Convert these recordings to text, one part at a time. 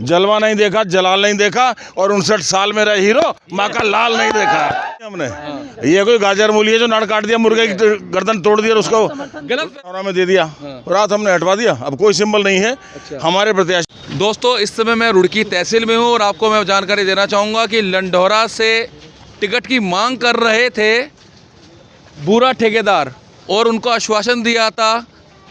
जलवा नहीं देखा, जलाल नहीं देखा, और 59 साल मेरा हीरो माँ का लाल नहीं देखा हमने। ये कोई गाजर मूली है जो नाड़ काट दिया, मुर्गे की गर्दन तोड़ दिया और उसको गलत में दे दिया, रात हमने हटवा दिया। अब कोई सिंबल नहीं है हमारे प्रत्याशी। दोस्तों, इस समय मैं रुड़की तहसील में हूँ और आपको मैं जानकारी देना चाहूँगा कि लंढौरा से टिकट की मांग कर रहे थे बूरा ठेकेदार, और उनको आश्वासन दिया था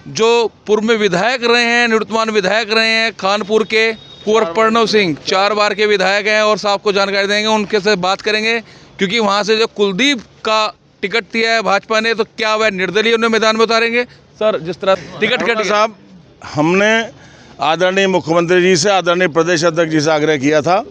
जो पूर्व में विधायक रहे हैं, निवर्तमान विधायक रहे हैं खानपुर के कुंवर प्रणव सिंह, 4 बार के विधायक हैं, और साहब को जानकारी देंगे, उनके से बात करेंगे। क्योंकि वहाँ से जो कुलदीप का टिकट दिया है भाजपा ने, तो क्या वह निर्दलीय उन्हें मैदान में उतारेंगे? सर, जिस तरह टिकट कट साहब, हमने आदरणीय मुख्यमंत्री जी से, आदरणीय प्रदेश अध्यक्ष जी से आग्रह किया था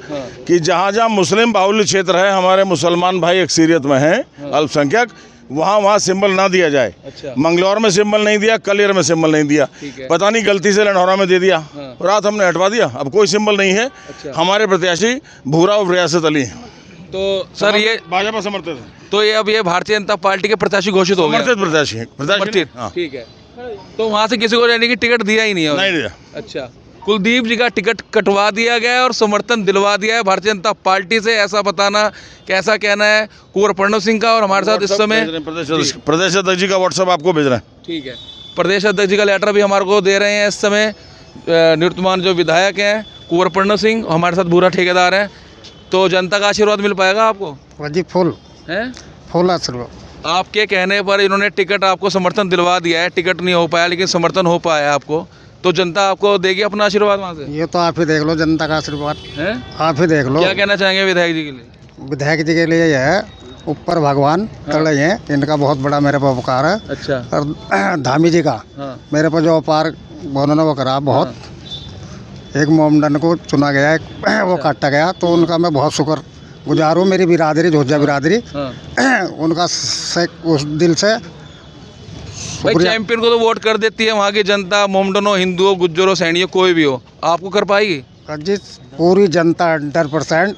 कि जहाँ जहाँ मुस्लिम बाहुल्य क्षेत्र है, हमारे मुसलमान भाई अक्सरियत में हैं, अल्पसंख्यक, वहाँ सिंबल ना दिया जाए। मंगलौर में सिंबल नहीं दिया, कलियर में सिंबल नहीं दिया, पता नहीं गलती से लंढौरा में दे दिया, रात हमने हटवा दिया। अब कोई सिंबल नहीं है। हमारे प्रत्याशी भूरा और रियासत अली हैं। तो सर, ये भाजपा समर्थित है, तो ये अब ये भारतीय जनता पार्टी के प्रत्याशी घोषित हो गए, समर्थित प्रत्याशी हैं। ठीक है। तो वहाँ से किसी को यानी कि टिकट दिया ही नहीं है? नहीं दिया। अच्छा, कुलदीप जी का टिकट कटवा दिया गया है और समर्थन दिलवा दिया है भारतीय जनता पार्टी से, ऐसा बताना, कैसा कहना है कुंवर प्रणव सिंह का। और हमारे साथ इस समय प्रदेश अध्यक्ष जी का व्हाट्सएप आपको भेज रहे हैं। ठीक है, प्रदेश अध्यक्ष जी का लेटर भी हमारे को दे रहे हैं इस समय। निवर्तमान जो विधायक हैं कुंवर प्रणव सिंह, हमारे साथ भूरा ठेकेदार हैं। तो जनता का आशीर्वाद मिल पाएगा आपको? जी, फुल है, फुल आशीर्वाद। आपके कहने पर इन्होंने टिकट आपको समर्थन दिलवा दिया है, टिकट नहीं हो पाया लेकिन समर्थन हो पाया आपको, तो जनता आपको देगी अपना आशीर्वाद वहाँ से? ये तो आप ही देख लो, जनता का आशीर्वाद है, आप ही देख लो। क्या कहना चाहेंगे विधायक जी के लिए? विधायक जी के लिए यह है, ऊपर भगवान तले हैं, इनका बहुत बड़ा मेरे पर उपकार है। अच्छा। और धामी जी का मेरे पर जो उपकार उन्होंने वो करा बहुत। एक मोमडन को चुना गया, वो काटा गया, तो उनका मैं बहुत शुक्र गुजार हूँ। मेरी बिरादरी, झोजा बिरादरी, उनका उस दिल से भाई, चैंपियन को तो वोट कर देती है वहाँ की जनता, मोमडन हो, हिंदू हो, गुज्जर हो, सैनी हो, कोई भी हो, आपको कर पाएगी? जिस पूरी जनता 100%,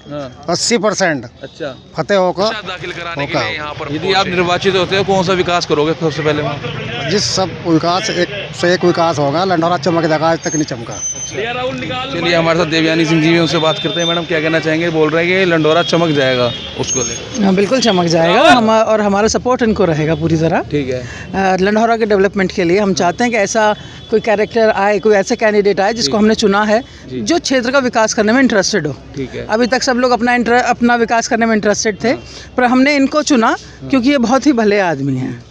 80% अच्छा फतेह होकर दाखिल कराने के लिए यहाँ पर। यदि आप निर्वाचित होते हो, कौन सा विकास करोगे सबसे पहले? जिस सब विकास एक से एक विकास होगा, लंढौरा चमक जाएगा, आज तक नहीं चमका। चलिए, हमारे साथ देवयानी सिंह जी भी, उनसे बात करते हैं। मैडम, क्या कहना चाहेंगे? बोल रहे हैं कि लंढौरा चमक जाएगा, उसको लेकर? हाँ, बिल्कुल चमक जाएगा। और हमारा सपोर्ट इनको रहेगा पूरी तरह। ठीक है। लंढौरा के डेवलपमेंट के लिए हम चाहते हैं कि ऐसा कोई कैरेक्टर आए, कोई ऐसा कैंडिडेट आए जिसको हमने चुना है, जो क्षेत्र का विकास करने में इंटरेस्टेड हो। ठीक है। अभी तक सब लोग अपना विकास करने में इंटरेस्टेड थे, पर हमने इनको चुना क्योंकि ये बहुत ही भले आदमी हैं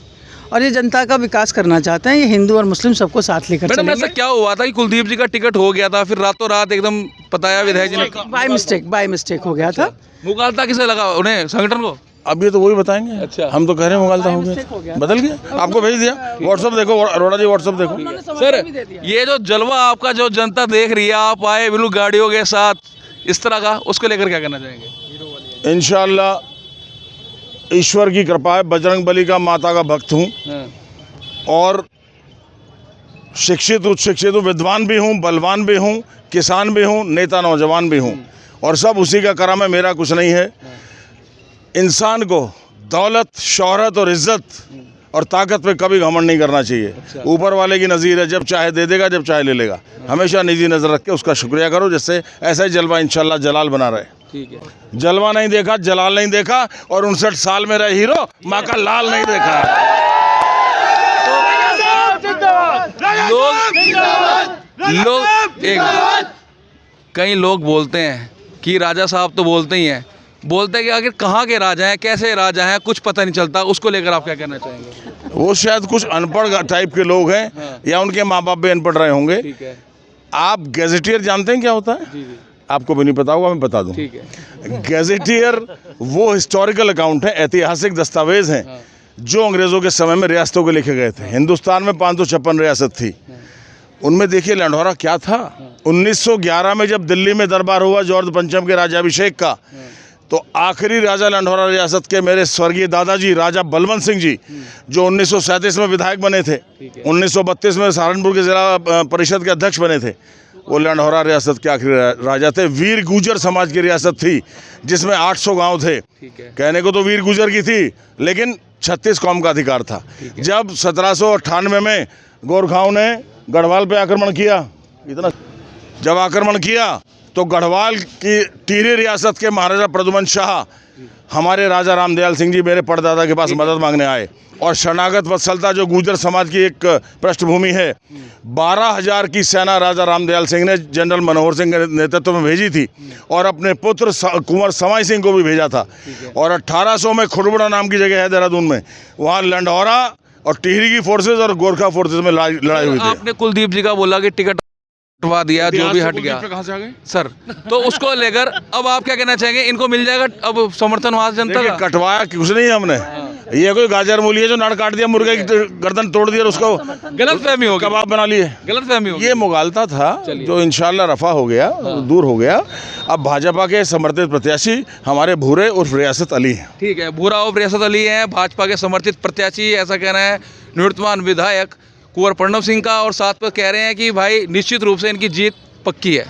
और ये जनता का विकास करना चाहते हैं। ये हिंदू और मुस्लिम सबको साथ लेकर चलेंगे। मैडम, ऐसा क्या हुआ था कि कुलदीप जी का टिकट हो गया था, फिर रातों रात एकदम बताया विधायक जी ने? बाय मिस्टेक हो गया था। मुगालता किसे लगा उन्हें, संगठन को? अब ये तो वही बताएंगे। अच्छा। हम तो कह रहे हैं मुगालता हो गया, बदल गया। आपको भेज दिया, व्हाट्सएप देखो, अरोड़ा जी व्हाट्सएप देखो। सर, ये जो जलवा आपका जो जनता देख रही है, आप आए बिल्कुल गाड़ियों के साथ इस तरह का, उसको लेकर क्या करना चाहेंगे? इंशाअल्लाह ईश्वर की कृपा है, बजरंग बली का माता का भक्त हूँ और शिक्षित उच्च शिक्षित हूँ, विद्वान भी हूँ, बलवान भी हूँ, किसान भी हूँ, नेता नौजवान भी हूँ, और सब उसी का करम है, मेरा कुछ नहीं है। इंसान को दौलत, शोहरत और इज्जत और ताकत पे कभी घमंड नहीं करना चाहिए। ऊपर वाले की नज़ीर है, जब चाहे दे देगा, जब चाहे ले लेगा। हमेशा निजी नज़र रख के उसका शुक्रिया करो, जिससे ऐसा ही जलवा इंशाल्लाह जलाल बना रहे। ठीक है। जलवा नहीं देखा, जलाल नहीं देखा, और 59 साल मेरा हीरो माँ का लाल नहीं देखा। कई लोग बोलते हैं कि राजा साहब तो बोलते ही हैं, बोलते हैं कि आखिर कहाँ के राजा हैं, कैसे राजा हैं, कुछ पता नहीं चलता, उसको लेकर आप क्या कहना चाहेंगे? वो शायद कुछ अनपढ़ टाइप के लोग हैं, या उनके माँ बाप भी अनपढ़ रहे होंगे। ठीक है। आप गैजेटियर जानते हैं क्या होता है? जी जी। आपको भी नहीं पता होगा, मैं बता दूं। ठीक है। गैजेटियर वो हिस्टोरिकल अकाउंट है, ऐतिहासिक दस्तावेज हैं जो अंग्रेजों के समय में रियासतों के लिखे गए थे। हिंदुस्तान में 556 रियासत थी, उनमें देखिए लंढौरा क्या था। 1911 में जब दिल्ली में दरबार हुआ जॉर्ज पंचम के राजाभिषेक का, तो आखिरी राजा लंढौरा रियासत के मेरे स्वर्गीय दादाजी राजा बलवंत सिंह जी, जो 1937 में विधायक बने थे, 1932 में सहारनपुर के जिला परिषद के अध्यक्ष बने थे, वो लंढौरा रियासत के आखिरी राजा थे। वीर गुर्जर समाज की रियासत थी जिसमें 800 गांव थे। कहने को तो वीर गुर्जर की थी, लेकिन 36 कौम का अधिकार था। जब 1798 में गोरखाओं ने गढ़वाल पे आक्रमण किया, इतना जब आक्रमण किया तो गढ़वाल की टिहरी रियासत के महाराजा प्रद्युमन शाह हमारे राजा रामदयाल सिंह जी मेरे परदादा के पास मदद मांगने आए, और शरणागत वत्सलता जो गुर्जर समाज की एक पृष्ठभूमि है, 12,000 की सेना राजा रामदयाल सिंह ने जनरल मनोहर सिंह के नेतृत्व में भेजी थी, और अपने पुत्र कुंवर समाई सिंह को भी भेजा था। और 1800 में खुड़बड़ा नाम की जगह है देहरादून में, वहाँ लंढौरा और टिहरी की फोर्सेज और गोरखा फोर्सेज में लड़ाई हुई थी। आपने कुलदीप जी का बोला कि टिकट हटवा दिया, जो भी हट गया कहाँ से आ गए सर, तो उसको लेकर अब आप क्या कहना चाहेंगे? इनको मिल जाएगा अब समर्थन वहां से जनता देखिए, का? कटवाया कुछ नहीं है हमने, ये कोई गाजर मूली है जो नाड़ काट दिया, मुर्गे की गर्दन तोड़ दिया और उसको गलत फहमी होगी, कबाब बना लिए। गलत फहमी होगी। ये मुगालता था जो इंशाल्लाह रफा हो गया, दूर हो गया। अब भाजपा के समर्थित प्रत्याशी हमारे भूरे उर्फ रियासत अली हैं। ठीक है, भूरा और रियासत अली हैं भाजपा के समर्थित प्रत्याशी, ऐसा कहना है निवर्तमान विधायक कुंवर प्रणव सिंह का, और साथ पर कह रहे हैं कि भाई निश्चित रूप से इनकी जीत पक्की है।